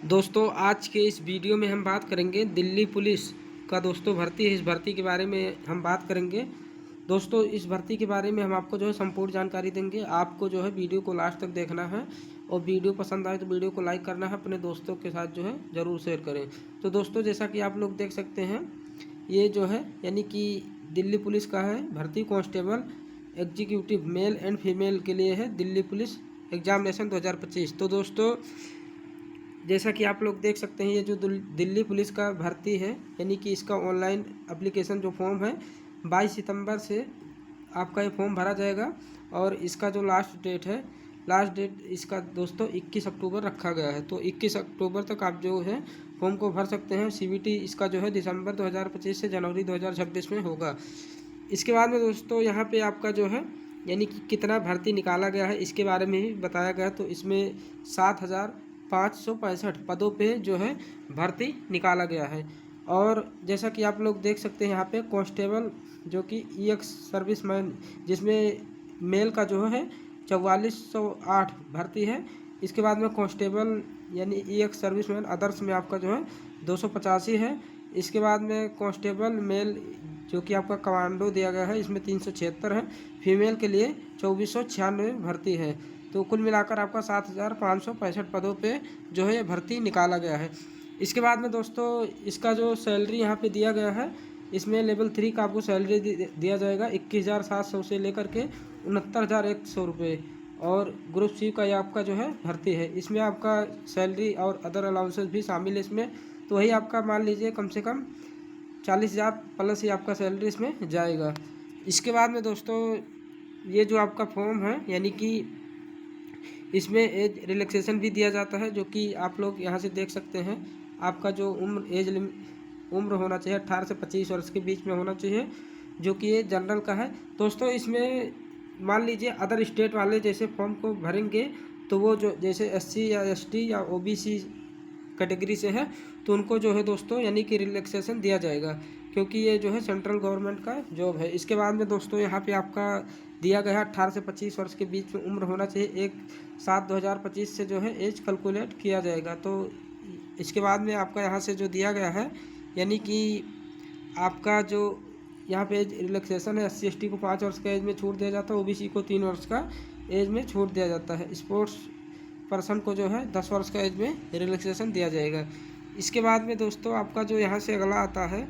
दोस्तों आज के इस वीडियो में हम बात करेंगे दिल्ली पुलिस का दोस्तों भर्ती है। इस भर्ती के बारे में हम बात करेंगे। दोस्तों इस भर्ती के बारे में हम आपको जो है संपूर्ण जानकारी देंगे। आपको जो है वीडियो को लास्ट तक देखना है और वीडियो पसंद आए तो वीडियो को लाइक करना है, अपने दोस्तों के साथ जो है ज़रूर शेयर करें। तो दोस्तों जैसा कि आप लोग देख सकते हैं, ये जो है यानी कि दिल्ली पुलिस का है भर्ती constable executive male and female के लिए है, दिल्ली पुलिस एग्जामिनेशन 2025। तो दोस्तों जैसा कि आप लोग देख सकते हैं, ये जो दिल्ली पुलिस का भर्ती है यानी कि इसका ऑनलाइन एप्लीकेशन जो फॉर्म है 22 सितंबर से आपका ये फॉर्म भरा जाएगा। और इसका जो लास्ट डेट इसका दोस्तों 21 अक्टूबर रखा गया है। तो 21 अक्टूबर तक आप जो है फॉर्म को भर सकते हैं। सीबीटी इसका जो है दिसंबर 2025 से जनवरी 2026 में होगा। इसके बाद में दोस्तों यहाँ पे आपका जो है यानी कि कितना भर्ती निकाला गया है इसके बारे में ही बताया गया। तो इसमें 7,565 पदों पे जो है भर्ती निकाला गया है। और जैसा कि आप लोग देख सकते हैं यहाँ पे कांस्टेबल जो कि ईएक्स सर्विसमैन, जिसमें मेल का जो है 4408 भर्ती है। इसके बाद में कांस्टेबल यानी ईएक्स सर्विसमैन अदर्स में आपका जो है 285 है। इसके बाद में कांस्टेबल मेल जो कि आपका कमांडो दिया गया है, इसमें 376 है। फीमेल के लिए 2496 भर्ती है। तो कुल मिलाकर आपका 7,565 पदों पे जो है ये भर्ती निकाला गया है। इसके बाद में दोस्तों इसका जो सैलरी यहाँ पे दिया गया है, इसमें लेवल 3 का आपको सैलरी दिया जाएगा 21,700 से लेकर के 69,100 रुपये। और ग्रुप सी का ये आपका जो है भर्ती है, इसमें आपका सैलरी और अदर अलाउंसेस भी शामिल है इसमें। तो वही आपका मान लीजिए कम से कम 40,000 प्लस ही आपका सैलरी इसमें जाएगा। इसके बाद में दोस्तों ये जो आपका फॉर्म है यानी कि इसमें एज रिलैक्सेशन भी दिया जाता है, जो कि आप लोग यहाँ से देख सकते हैं। आपका जो उम्र होना चाहिए 18 से 25 वर्ष के बीच में होना चाहिए, जो कि ये जनरल का है। दोस्तों इसमें मान लीजिए अदर स्टेट वाले जैसे फॉर्म को भरेंगे तो वो जो जैसे एससी या एसटी या ओबीसी कैटेगरी से है तो उनको जो है दोस्तों यानी कि रिलैक्सेशन दिया जाएगा, क्योंकि ये जो है सेंट्रल गवर्नमेंट का जॉब है। इसके बाद में दोस्तों यहाँ पे आपका दिया गया है 18 से 25 वर्ष के बीच में उम्र होना चाहिए। 1/7/2025 से जो है एज कैलकुलेट किया जाएगा। तो इसके बाद में आपका यहाँ से जो दिया गया है यानी कि आपका जो यहाँ पे एज रिलैक्सेशन है, SC ST को 5 वर्ष का एज में छूट दिया जाता है, OBC को 3 वर्ष का एज में छूट दिया जाता है। स्पोर्ट्स पर्सन को जो है 10 वर्ष का एज में रिलैक्सेशन दिया जाएगा। इसके बाद में दोस्तों आपका जो यहाँ से अगला आता है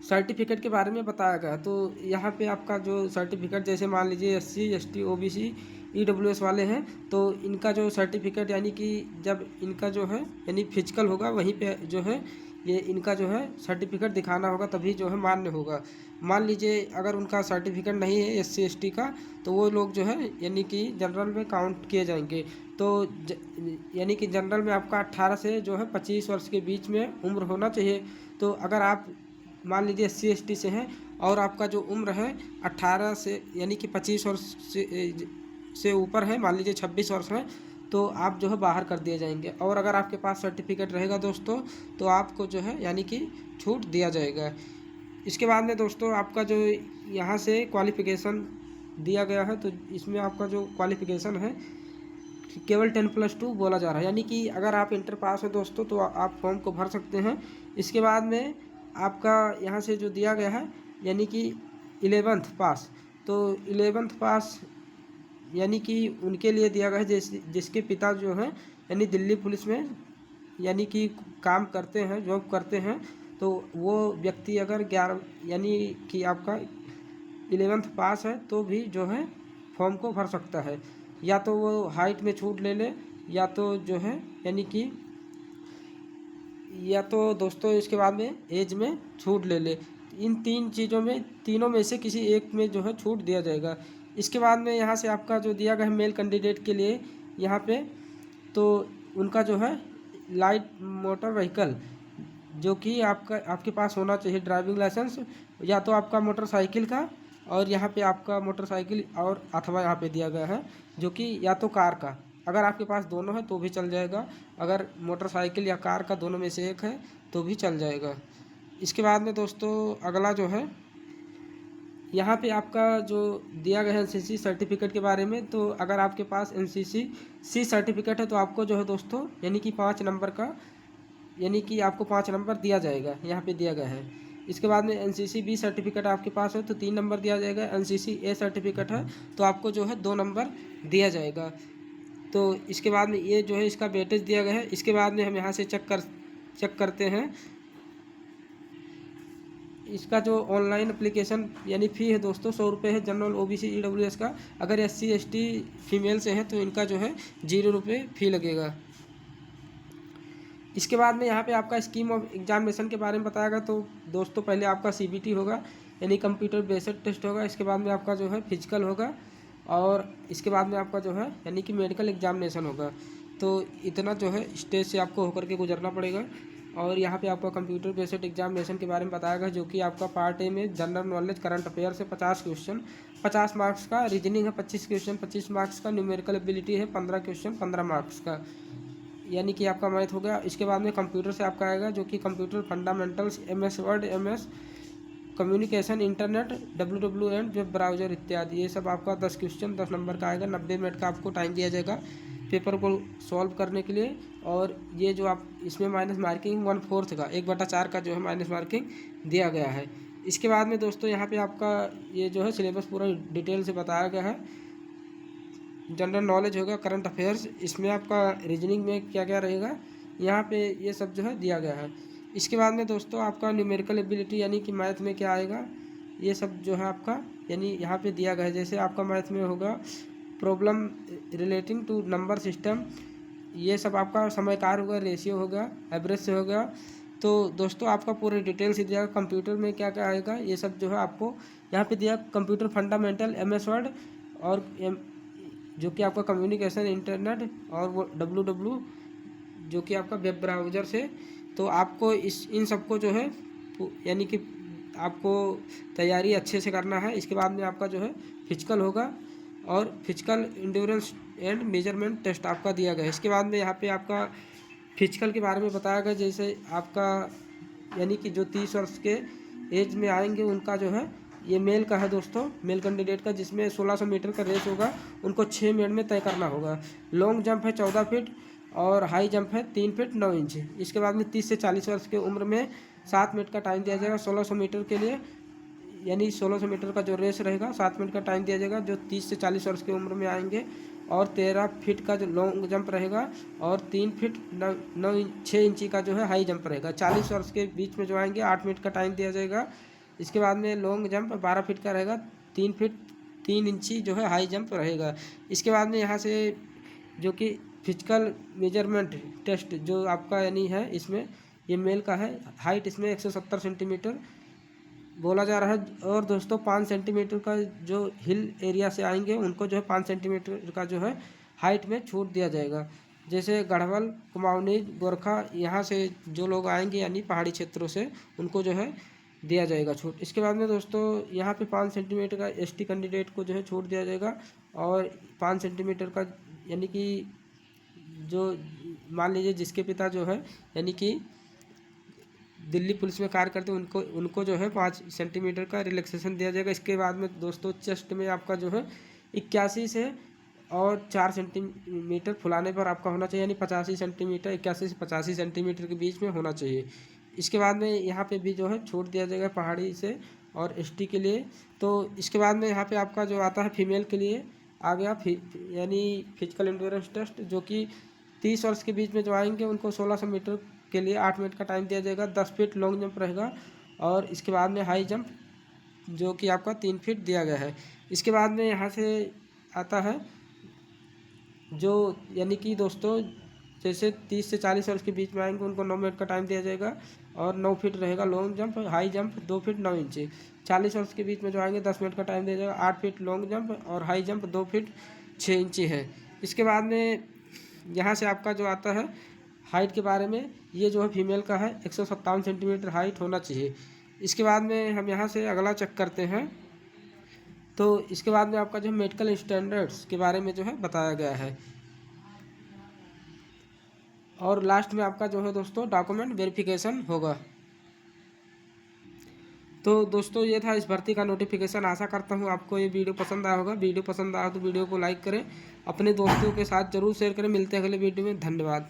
सर्टिफिकेट के बारे में बताया गया। तो यहाँ पे आपका जो सर्टिफिकेट जैसे मान लीजिए SC ST OBC EWS वाले हैं तो इनका जो सर्टिफिकेट यानी कि जब इनका जो है यानी फिजिकल होगा वहीं पे जो है ये इनका जो है सर्टिफिकेट दिखाना होगा, तभी जो है मान्य होगा। मान लीजिए अगर उनका सर्टिफिकेट नहीं है SC ST का तो वो लोग जो है यानी कि जनरल में काउंट किए जाएंगे। तो यानी कि जनरल में आपका 18 से जो है 25 वर्ष के बीच में उम्र होना चाहिए। तो अगर आप मान लीजिए SC ST से हैं और आपका जो उम्र है 18 से यानी कि 25 वर्ष से ऊपर है, मान लीजिए 26 वर्ष है, तो आप जो है बाहर कर दिए जाएंगे। और अगर आपके पास सर्टिफिकेट रहेगा दोस्तों तो आपको जो है यानी कि छूट दिया जाएगा। इसके बाद में दोस्तों आपका जो यहाँ से क्वालिफ़िकेशन दिया गया है, तो इसमें आपका जो क्वालिफ़िकेशन है केवल 10+2 बोला जा रहा है, यानी कि अगर आप इंटर पास हो दोस्तों तो आप फॉर्म को भर सकते हैं। इसके बाद में आपका यहाँ से जो दिया गया है यानी कि 11th पास, तो 11th पास यानी कि उनके लिए दिया गया है जिसके पिता जो हैं यानी दिल्ली पुलिस में यानी कि काम करते हैं, जॉब करते हैं। तो वो व्यक्ति अगर 11 यानी कि आपका 11th पास है तो भी जो है फॉर्म को भर सकता है। या तो वो हाइट में छूट ले ले या तो जो है यानी कि या तो दोस्तों इसके बाद में एज में छूट ले ले। इन तीनों में से किसी एक में जो है छूट दिया जाएगा। इसके बाद में यहाँ से आपका जो दिया गया है मेल कैंडिडेट के लिए यहाँ पे तो उनका जो है लाइट मोटर व्हीकल जो कि आपके पास होना चाहिए ड्राइविंग लाइसेंस, या तो आपका मोटरसाइकिल का, और यहाँ पे आपका मोटरसाइकिल और अथवा यहाँ पे दिया गया है जो कि या तो कार का। अगर आपके पास दोनों है तो भी चल जाएगा, अगर मोटरसाइकिल या कार का दोनों में से एक है तो भी चल जाएगा। इसके बाद में दोस्तों अगला जो है यहाँ पे आपका जो दिया गया है एनसीसी सर्टिफिकेट के बारे में, तो अगर आपके पास एनसीसी सी सर्टिफिकेट है तो आपको जो है दोस्तों यानी कि 5 नंबर का, यानी कि आपको 5 नंबर दिया जाएगा, यहाँ पे दिया गया है। इसके बाद में एनसीसी बी सर्टिफिकेट आपके पास है तो 3 नंबर दिया जाएगा। एनसीसी ए सर्टिफिकेट है तो आपको जो है 2 नंबर दिया जाएगा। तो इसके बाद में ये जो है इसका वेटेज दिया गया है। इसके बाद में हम यहाँ से चेक करते हैं इसका जो ऑनलाइन एप्लीकेशन यानी फ़ी है दोस्तों 100 रुपये है जनरल ओबीसी ईडब्ल्यूएस का। अगर एससी एसटी फीमेल से है तो इनका जो है 0 रुपये फ़ी लगेगा। इसके बाद में यहाँ पे आपका स्कीम ऑफ एग्जामिनेशन के बारे में बताएगा। तो दोस्तों पहले आपका सीबीटी होगा यानी कंप्यूटर बेस्ड टेस्ट होगा। इसके बाद में आपका जो है फिजिकल होगा और इसके बाद में आपका जो है यानी कि मेडिकल एग्जामिनेशन होगा। तो इतना जो है स्टेज से आपको होकर के गुजरना पड़ेगा। और यहाँ पे आपका कंप्यूटर बेस्ड एग्जामिनेशन के बारे में बताएगा, जो कि आपका पार्ट ए में जनरल नॉलेज करंट अफेयर से 50 क्वेश्चन 50 मार्क्स का, रीजनिंग है 25 क्वेश्चन 25 मार्क्स का, न्यूमेरिकल एबिलिटी है 15 क्वेश्चन 15 मार्क्स का, यानी कि आपका मैथ हो गया। इसके बाद में कंप्यूटर से आपका आएगा जो कि computer fundamentals, MS word, MS communication, internet, W and web browser इत्यादि, ये सब आपका 10 क्वेश्चन 10 नंबर का आएगा। 90 मिनट का आपको टाइम दिया जाएगा पेपर को सॉल्व करने के लिए। और ये जो आप इसमें माइनस मार्किंग 1/4 का 1/4 का जो है माइनस मार्किंग दिया गया है। इसके बाद में दोस्तों यहाँ पे आपका ये जो है सिलेबस पूरा डिटेल से बताया गया है। जनरल नॉलेज होगा, करंट अफेयर्स, इसमें आपका रीजनिंग में क्या क्या रहेगा यहाँ पे ये सब जो है दिया गया है। इसके बाद में दोस्तों आपका न्यूमेरिकल एबिलिटी यानी कि मैथ में क्या आएगा ये सब जो है आपका यानी यहाँ पे दिया गया है। जैसे आपका मैथ में होगा problem relating to number system, ये सब आपका समय कार्य होगा, रेशियो होगा, एवरेज से होगा। तो दोस्तों आपका पूरे डिटेल से दिया। कंप्यूटर में क्या क्या आएगा ये सब जो है आपको यहाँ पे दिया। कंप्यूटर फंडामेंटल, एमएस वर्ड और जो कि आपका कम्युनिकेशन, इंटरनेट और वो डब्ल्यू जो कि आपका वेब ब्राउज़र से। तो आपको इन सबको जो है यानी कि आपको तैयारी अच्छे से करना है। इसके बाद में आपका जो है फिजिकल होगा और physical endurance and measurement test आपका दिया गया है। इसके बाद में यहाँ पे आपका फिजिकल के बारे में बताया गया। जैसे आपका यानी कि जो 30 वर्ष के एज में आएंगे उनका जो है ये मेल का है दोस्तों, मेल कैंडिडेट का, जिसमें 1600 मीटर का रेस होगा, उनको 6 मिनट में तय करना होगा। लॉन्ग जंप है 14 फीट और हाई जंप है 3 फीट 9 इंच। इसके बाद में 30 से 40 वर्ष की उम्र में 7 मिनट का टाइम दिया जाएगा 1600 मीटर के लिए, यानी 1600 मीटर का जो रेस रहेगा 7 मिनट का टाइम दिया जाएगा जो 30 से 40 वर्ष की उम्र में आएंगे। और 13 फीट का जो लॉन्ग जंप रहेगा और 3 फीट 6 इंची का जो है हाई जंप रहेगा। 40 वर्ष के बीच में जो आएंगे 8 मिनट का टाइम दिया जाएगा। इसके बाद में लॉन्ग जंप 12 फीट का रहेगा, 3 फीट 3 इंची जो है हाई जंप रहेगा। इसके बाद में यहाँ से जो कि फिजिकल मेजरमेंट टेस्ट जो आपका यानी है इसमें ये मेल का है। हाइट इसमें 170 सेंटीमीटर बोला जा रहा है। और दोस्तों 5 सेंटीमीटर का जो हिल एरिया से आएंगे उनको जो है 5 सेंटीमीटर का जो है हाइट में छूट दिया जाएगा। जैसे गढ़वाल, कुमाऊनी, गोरखा, यहाँ से जो लोग आएंगे यानी पहाड़ी क्षेत्रों से उनको जो है दिया जाएगा छूट। इसके बाद में दोस्तों यहाँ पे 5 सेंटीमीटर का एसटी कैंडिडेट को जो है छूट दिया जाएगा। और 5 सेंटीमीटर का यानी कि जो मान लीजिए जिसके पिता जो है यानी कि दिल्ली पुलिस में कार्य करते हैं उनको जो है 5 सेंटीमीटर का रिलैक्सेशन दिया जाएगा। इसके बाद में दोस्तों चेस्ट में आपका जो है 81 से और 4 सेंटीमीटर फुलाने पर आपका होना चाहिए, यानी 85 सेंटीमीटर 81 से 85 सेंटीमीटर के बीच में होना चाहिए। इसके बाद में यहाँ पे भी जो है छूट दिया जाएगा पहाड़ी से और एसटी के लिए। तो इसके बाद में यहाँ पे आपका जो आता है फीमेल के लिए आ गया यानी फिजिकल एंड्योरेंस टेस्ट, जो कि 30 वर्ष के बीच में जो आएंगे उनको 1600 मीटर के लिए 8 मिनट का टाइम दिया जाएगा। 10 फीट लॉन्ग जंप रहेगा और इसके बाद में हाई जंप जो कि आपका 3 फीट दिया गया है। इसके बाद में यहाँ से आता है जो यानी कि दोस्तों जैसे 30 से 40 वर्ष के बीच में आएंगे उनको 9 मिनट का टाइम दिया जाएगा और 9 फीट रहेगा long jump, high jump 2 feet 9 inch. 40 वर्ष के बीच में जो आएंगे 10 मिनट का टाइम दिया जाएगा। 8 फीट लॉन्ग जंप और हाई जंप 2 फीट 6 इंची है। इसके बाद में यहाँ से आपका जो आता है हाइट के बारे में, ये जो है फीमेल का है 157 सेंटीमीटर हाइट होना चाहिए। इसके बाद में हम यहाँ से अगला चेक करते हैं। तो इसके बाद में आपका जो मेडिकल स्टैंडर्ड्स के बारे में जो है बताया गया है। और लास्ट में आपका जो है दोस्तों डॉक्यूमेंट वेरिफिकेशन होगा। तो दोस्तों ये था इस भर्ती का नोटिफिकेशन। आशा करता हूँ आपको ये वीडियो पसंद आया होगा। वीडियो पसंद आया तो वीडियो को लाइक करें, अपने दोस्तों के साथ जरूर शेयर करें। मिलते हैं अगले वीडियो में। धन्यवाद।